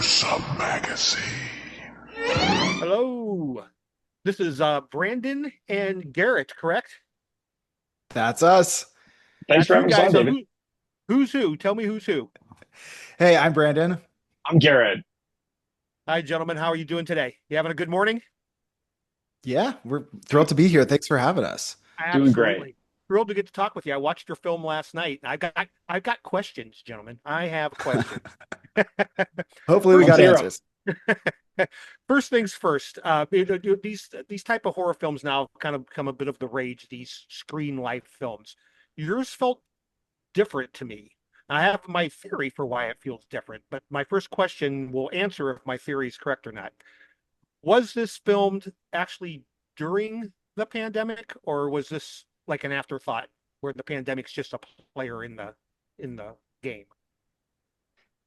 Gruesome Magazine. Hello. This is Brandon and Garrett, correct? That's us. Thanks That's for you having us on, guys. So David. who's who? Tell me who's who. Hey, I'm Brandon. I'm Garrett. Hi, gentlemen. How are you doing today? You having a good morning? Yeah, we're thrilled to be here. Thanks for having us. Doing great. Absolutely. Thrilled to get to talk with you. I watched your film last night. I've got questions, gentlemen. I have questions. Hopefully, we First Let's got hear 'em. answers. First things first. These type of horror films now kind of become a bit of the rage. These screen life films. Yours felt different to me. I have my theory for why it feels different, but my first question will answer if my theory is correct or not. Was this filmed actually during the pandemic, or was this like an afterthought where the pandemic's just a player in the game?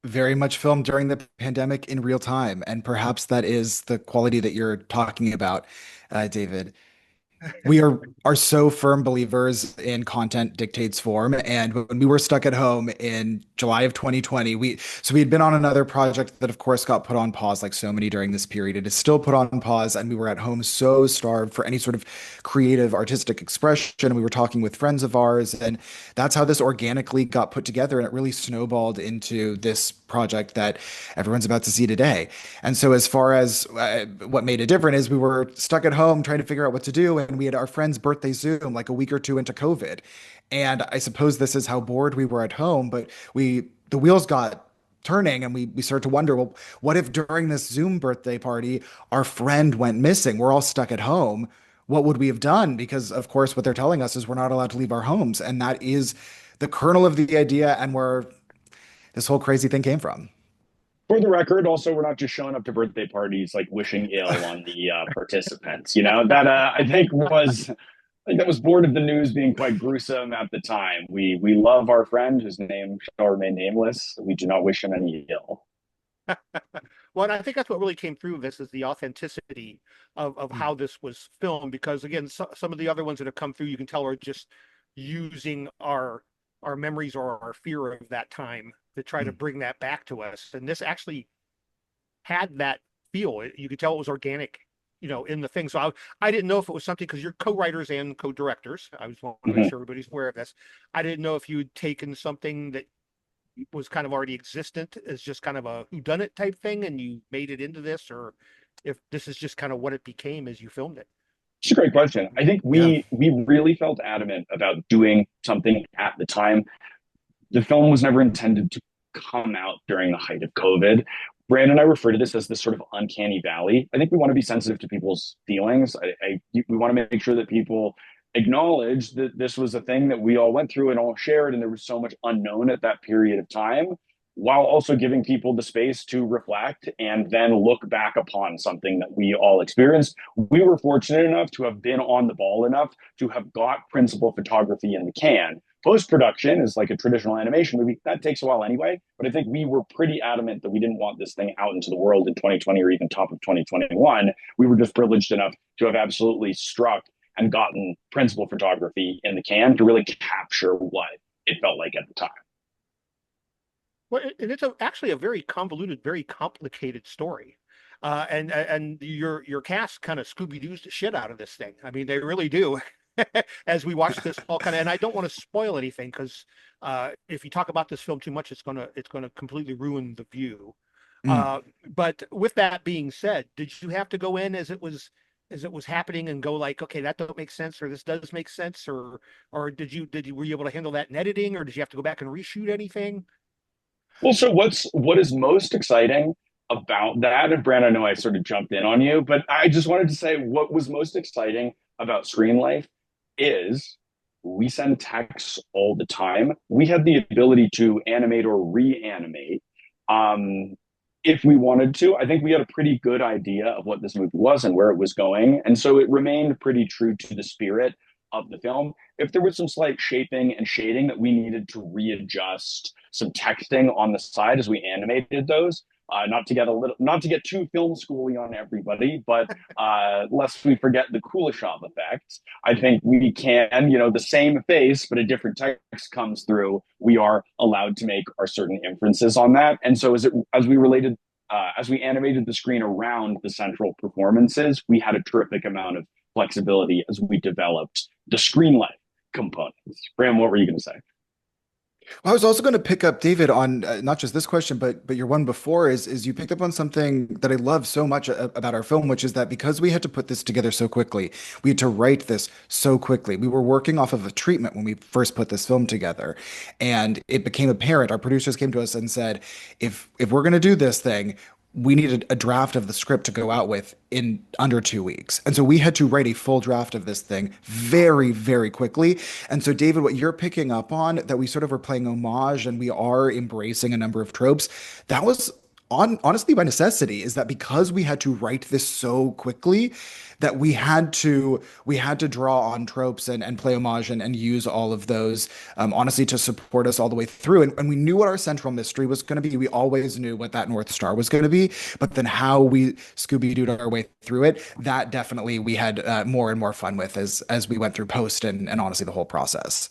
Very much filmed during the pandemic in real time, and perhaps that is the quality that you're talking about, David. We are so firm believers in content dictates form. And when we were stuck at home in July of 2020, we had been on another project that of course got put on pause like so many during this period. It is still put on pause, and we were at home so starved for any sort of creative artistic expression. We were talking with friends of ours, and that's how this organically got put together, and it really snowballed into this project that everyone's about to see today. And so, as far as what made it different is we were stuck at home trying to figure out what to do, and we had our friend's birthday Zoom like a week or two into COVID. And I suppose this is how bored we were at home, but the wheels got turning, and we started to wonder, well, what if during this Zoom birthday party our friend went missing? We're all stuck at home. What would we have done? Because of course what they're telling us is we're not allowed to leave our homes, and that is the kernel of the idea and where this whole crazy thing came from. For the record, also, we're not just showing up to birthday parties like wishing ill on the participants. That I think that was born of the news being quite gruesome at the time. We love our friend whose name shall remain nameless. We do not wish him any ill. Well, and I think that's what really came through this is the authenticity of how this was filmed. Because again, some of the other ones that have come through, you can tell are just using our memories or our fear of that time to try to bring that back to us. And this actually had that feel. You could tell it was organic, in the thing. So I didn't know if it was something because you're co-writers and co-directors. I just want to make Mhm. sure everybody's aware of this. I didn't know if you'd taken something that was kind of already existent as just kind of a whodunit type thing and you made it into this, or if this is just kind of what it became as you filmed it. It's a great question. I think Yeah. we really felt adamant about doing something at the time. The film was never intended to come out during the height of COVID. Brandon and I refer to this as this sort of uncanny valley. I think we want to be sensitive to people's feelings. We want to make sure that people acknowledge that this was a thing that we all went through and all shared, and there was so much unknown at that period of time, while also giving people the space to reflect and then look back upon something that we all experienced. We were fortunate enough to have been on the ball enough to have got principal photography in the can. Post production is like a traditional animation movie. That takes a while anyway. But I think we were pretty adamant that we didn't want this thing out into the world in 2020 or even top of 2021. We were just privileged enough to have absolutely struck and gotten principal photography in the can to really capture what it felt like at the time. Well, and it's actually a very convoluted, very complicated story. And your cast kind of Scooby Doo's the shit out of this thing. I mean, they really do. As we watch this all kind of, and I don't want to spoil anything because if you talk about this film too much, it's gonna completely ruin the view. Mm. But with that being said, did you have to go in as it was happening and go like, okay, that don't make sense, or this does make sense, or did you were you able to handle that in editing, or did you have to go back and reshoot anything? Well, so what is most exciting about that? And Brand, I know I sort of jumped in on you, but I just wanted to say what was most exciting about Screen Life is we send texts all the time. We have the ability to animate or reanimate if we wanted to. I think we had a pretty good idea of what this movie was and where it was going. And so it remained pretty true to the spirit of the film. If there was some slight shaping and shading that we needed to readjust, some texting on the side as we animated those, not to get too film schooly on everybody, but lest we forget the Kuleshov effect. I think we can, the same face but a different text comes through. We are allowed to make our certain inferences on that, and so as we related as we animated the screen around the central performances, we had a terrific amount of flexibility as we developed the screen life components. Graham, what were you going to say? Well, I was also going to pick up David on not just this question, but your one before is you picked up on something that I love so much about our film, which is that because we had to put this together so quickly, we had to write this so quickly. We were working off of a treatment when we first put this film together, and it became apparent. Our producers came to us and said, if we're going to do this thing, we needed a draft of the script to go out with in under 2 weeks. And so we had to write a full draft of this thing very, very quickly. And so, David, what you're picking up on, that we sort of are playing homage and we are embracing a number of tropes, that was honestly by necessity, is that because we had to write this so quickly that we had to draw on tropes and play homage and use all of those honestly to support us all the way through. And we knew what our central mystery was going to be. We always knew what that North Star was going to be, but then how we Scooby-Dooed our way through it, that definitely we had more and more fun with as we went through post and honestly the whole process.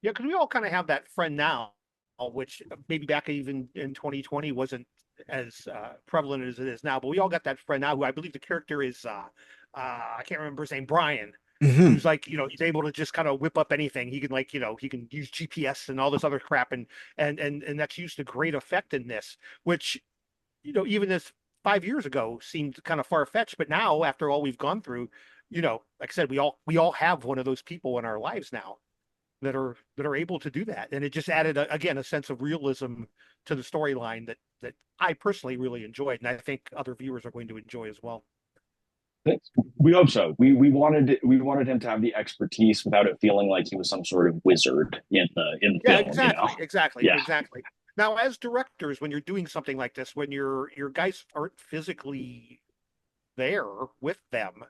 Yeah, because we all kind of have that friend now, which maybe back even in 2020 wasn't as prevalent as it is now. But we all got that friend now who I believe the character is I can't remember his name, Brian, Hmm. who's like, he's able to just kind of whip up anything. He can like, he can use GPS and all this other crap, and that's used to great effect in this, which, even this 5 years ago seemed kind of far fetched, but now after all we've gone through, like I said, we all have one of those people in our lives now that are able to do that, and it just added again a sense of realism to the storyline that I personally really enjoyed, and I think other viewers are going to enjoy as well. We hope so. We wanted him to have the expertise without it feeling like he was some sort of wizard in the Yeah, film. exactly, exactly, Yeah. exactly. Now, as directors, when you're doing something like this, when your guys aren't physically there with them,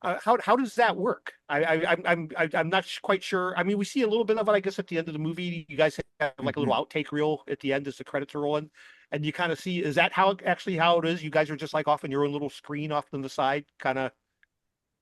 how does that work? I'm not quite sure. I mean, we see a little bit of it, I guess, at the end of the movie. You guys have like a little Hmm. outtake reel at the end as the credits are rolling, and you kind of see, is that how it is? You guys are just like off on your own little screen off on the side, kind of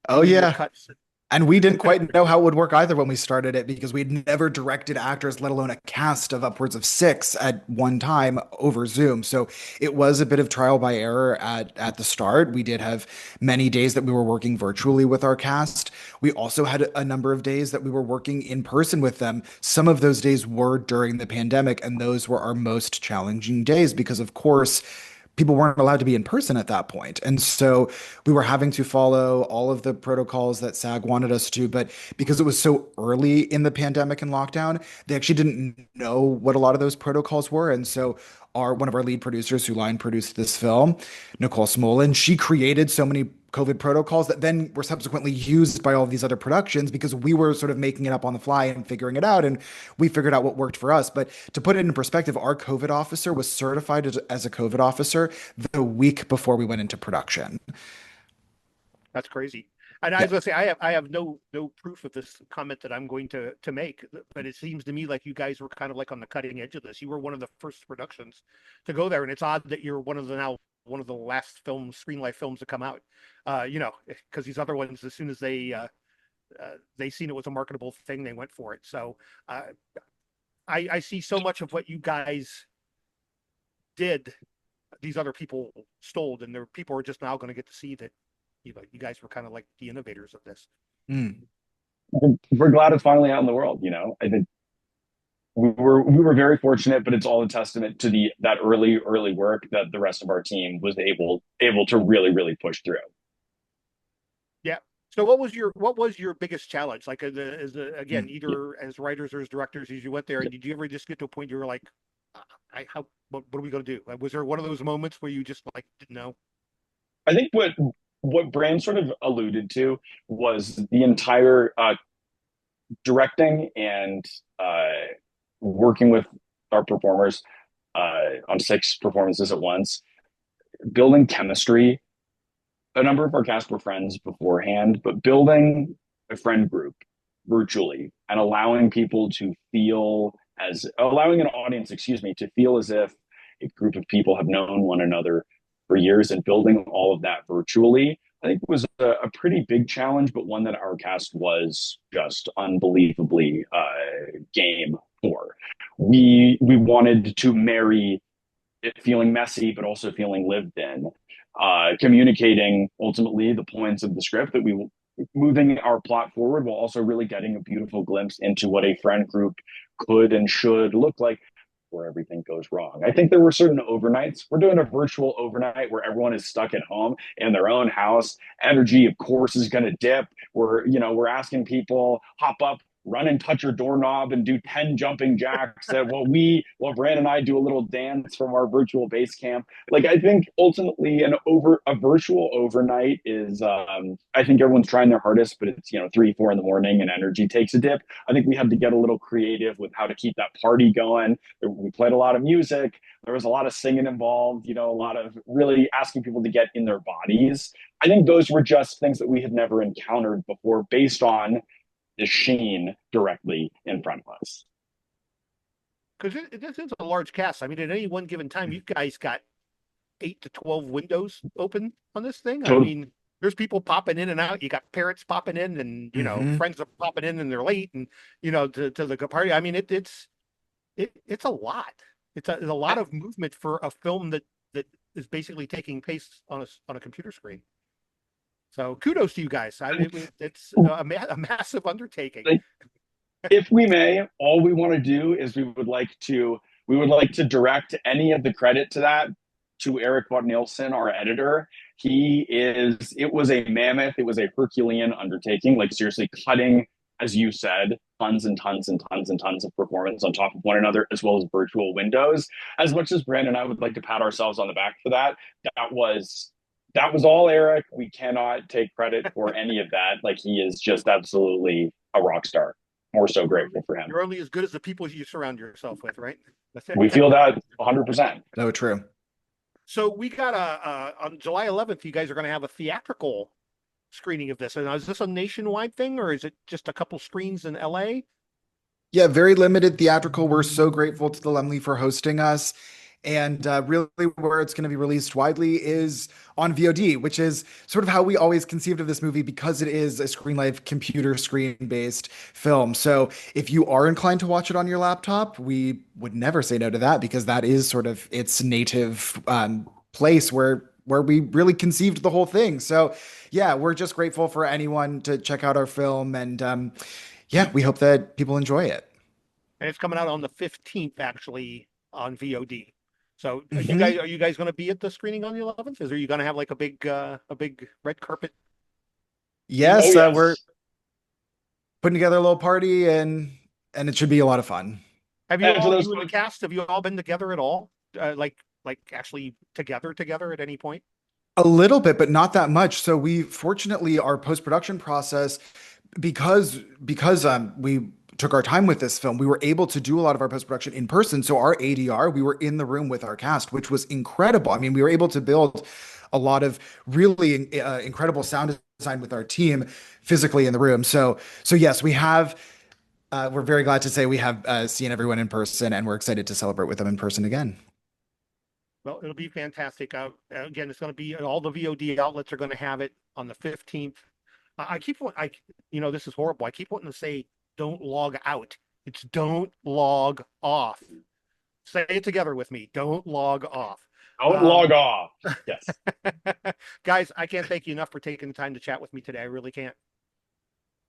Oh doing your yeah. cuts. And we didn't quite know how it would work either when we started it because we'd never directed actors, let alone a cast of upwards of six at one time over Zoom. So it was a bit of trial by error at the start. We did have many days that we were working virtually with our cast. We also had a number of days that we were working in person with them. Some of those days were during the pandemic, and those were our most challenging days because, of course, people weren't allowed to be in person at that point. And so we were having to follow all of the protocols that SAG wanted us to. But because it was so early in the pandemic and lockdown, they actually didn't know what a lot of those protocols were. And so one of our lead producers who line produced this film, Nicole Smolin, she created so many COVID protocols that then were subsequently used by all of these other productions because we were sort of making it up on the fly and figuring it out. And we figured out what worked for us. But to put it in perspective, our COVID officer was certified as a COVID officer the week before we went into production. That's crazy. And I Yeah. was gonna say, I have no proof of this comment that I'm going to make, but it seems to me like you guys were kind of like on the cutting edge of this. You were one of the first productions to go there, and it's odd that you're one of the last screen life films to come out. Because these other ones, as soon as they seen it was a marketable thing, they went for it. So uh, I see so much of what you guys did, these other people stole, and there people are just now going to get to see that you guys were kind of like the innovators of this. Mm. We're glad it's finally out in the world. I think we were very fortunate, but it's all a testament to the that early work that the rest of our team was able to really push through. Yeah. So what was your biggest challenge? Like again, Mm. either as writers or as directors, as you went there, and did you ever just get to a point you were like, what are we going to do? Like, was there one of those moments where you just like didn't know? I think what Brand sort of alluded to was the entire directing and working with our performers on six performances at once, building chemistry. A number of our cast were friends beforehand, but building a friend group virtually and allowing an audience, excuse me, to feel as if a group of people have known one another for years and building all of that virtually, I think was a pretty big challenge, but one that our cast was just unbelievably game for. We wanted to marry it feeling messy, but also feeling lived in, communicating ultimately the points of the script that we moving our plot forward while also really getting a beautiful glimpse into what a friend group could and should look like where everything goes wrong. I think there were certain overnights. We're doing a virtual overnight where everyone is stuck at home in their own house. Energy, of course, is going to dip. We're asking people hop up, run and touch your doorknob and do 10 jumping jacks. While Brandon and I do a little dance from our virtual base camp. Like, I think ultimately a virtual overnight is, I think everyone's trying their hardest, but it's, 3, 4 in the morning and energy takes a dip. I think we had to get a little creative with how to keep that party going. We played a lot of music. There was a lot of singing involved, a lot of really asking people to get in their bodies. I think those were just things that we had never encountered before based on the sheen directly in front of us. Because this is a large cast. I mean, at any one given time, you guys got 8 to 12 windows open on this thing. I So mean, there's people popping in and out. You got parents popping in, and Hmm. friends are popping in, and they're late, and to the party. I mean, it's a lot. It's a lot of movement for a film that is basically taking place on a computer screen. So kudos to you guys. It's a massive undertaking. if we may, all we want to do is we would like to direct any of the credit to that to Eric Bot Nielsen, our editor. It was a mammoth, it was a Herculean undertaking, like seriously cutting, as you said, tons and tons and tons and tons of performance on top of one another, as well as virtual windows. As much as Brandon and I would like to pat ourselves on the back for that, that was all Eric. We cannot take credit for any of that. Like, he is just absolutely a rock star. We're so grateful for him. You're only as good as the people you surround yourself with, right? That's We it. feel that 100%. No, true. So we got on July 11th, you guys are going to have a theatrical screening of this. And is this a nationwide thing, or is it just a couple screens in LA? Yeah, very limited theatrical. We're so grateful to the Lemley for hosting us. And really, where it's going to be released widely is on VOD, which is sort of how we always conceived of this movie because it is a Screen Life computer screen based film. So if you are inclined to watch it on your laptop, we would never say no to that because that is sort of its native place where we really conceived the whole thing. So yeah, we're just grateful for anyone to check out our film, and yeah, we hope that people enjoy it. And it's coming out on the 15th, actually, on VOD. So Mhm. are you guys going to be at the screening on the 11th? Are you going to have like a big red carpet Oh, Yes, we're yes. putting together a little party, and it should be a lot of fun. Have And for those you and the folks, cast, have you all been together at all? Like actually together at any point? A little bit, but not that much. So we fortunately our post-production process because we took our time with this film, we were able to do a lot of our post-production in person. So our ADR, we were in the room with our cast, which was incredible. I mean, we were able to build a lot of really incredible sound design with our team physically in the room. So yes, we have. We're very glad to say we have seen everyone in person, and we're excited to celebrate with them in person again. Well, it'll be fantastic. Again, it's going to be all the VOD outlets are going to have it on the 15th. I keep this is horrible. I keep wanting to say don't log out. It's don't log off. Say it together with me. Don't log off. don't log Um, off. Yes. guys, I can't thank you enough for taking the time to chat with me today. I really can't.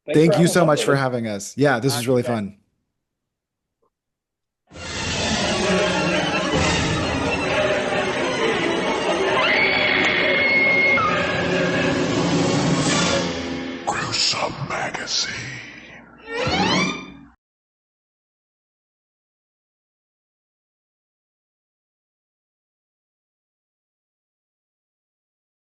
Thanks for Thank you having us so on, much for David. having us. Yeah, this was You really bet. fun.